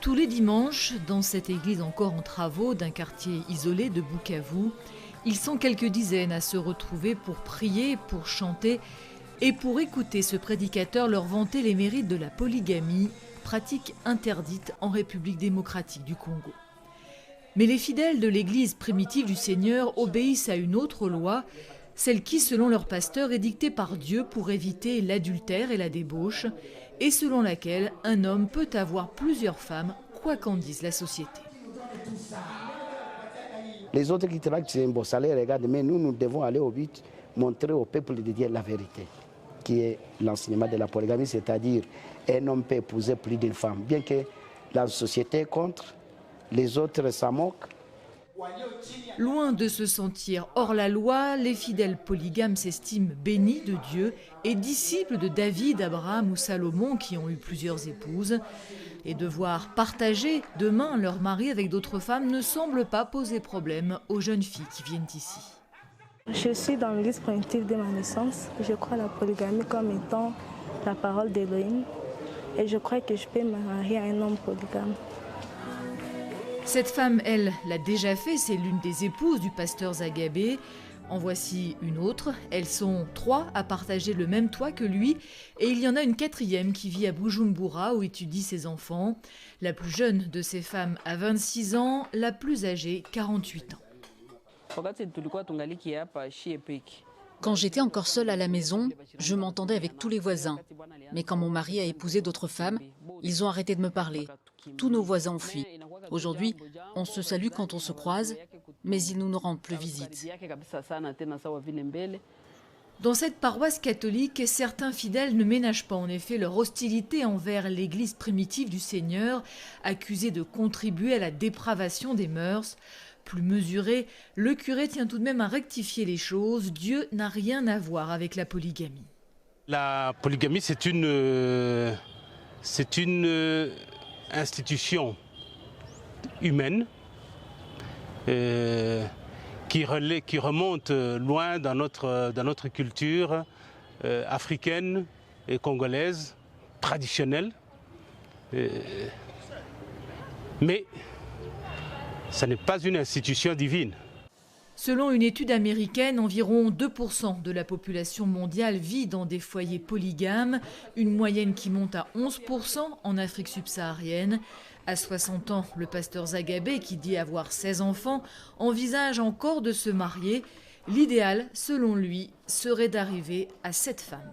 Tous les dimanches, dans cette église encore en travaux d'un quartier isolé de Bukavu, ils sont quelques dizaines à se retrouver pour prier, pour chanter et pour écouter ce prédicateur leur vanter les mérites de la polygamie, pratique interdite en République démocratique du Congo. Mais les fidèles de l'église primitive du Seigneur obéissent à une autre loi, celle qui, selon leur pasteur, est dictée par Dieu pour éviter l'adultère et la débauche, et selon laquelle un homme peut avoir plusieurs femmes, quoi qu'en dise la société. Les autres qui travaillent, c'est un bon salaire, regarde, mais nous devons aller au but, montrer au peuple de Dieu la vérité, qui est l'enseignement de la polygamie, c'est-à-dire un homme peut épouser plus d'une femme, bien que la société est contre, les autres s'en moquent. Loin de se sentir hors la loi, les fidèles polygames s'estiment bénis de Dieu et disciples de David, Abraham ou Salomon qui ont eu plusieurs épouses. Et devoir partager demain leur mari avec d'autres femmes ne semble pas poser problème aux jeunes filles qui viennent ici. Je suis dans l'église primitive de ma naissance. Je crois à la polygamie comme étant la parole d'Élohim. Et je crois que je peux me marier à un homme polygame. Cette femme, elle, l'a déjà fait, c'est l'une des épouses du pasteur Zagabé. En voici une autre. Elles sont 3 à partager le même toit que lui. Et il y en a une 4e qui vit à Bujumbura où étudie ses enfants. La plus jeune de ces femmes a 26 ans, la plus âgée 48 ans. Quand j'étais encore seule à la maison, je m'entendais avec tous les voisins. Mais quand mon mari a épousé d'autres femmes, ils ont arrêté de me parler. Tous nos voisins ont fui. Aujourd'hui, on se salue quand on se croise, mais ils ne nous rendent plus visite. Dans cette paroisse catholique, certains fidèles ne ménagent pas en effet leur hostilité envers l'église primitive du Seigneur, accusée de contribuer à la dépravation des mœurs. Plus mesuré, le curé tient tout de même à rectifier les choses. Dieu n'a rien à voir avec la polygamie. La polygamie, c'est une institution humaine qui remonte loin dans notre culture africaine et congolaise traditionnelle. Mais ce n'est pas une institution divine. Selon une étude américaine, environ 2% de la population mondiale vit dans des foyers polygames, une moyenne qui monte à 11% en Afrique subsaharienne. À 60 ans, le pasteur Zagabé, qui dit avoir 16 enfants, envisage encore de se marier. L'idéal, selon lui, serait d'arriver à 7 femmes.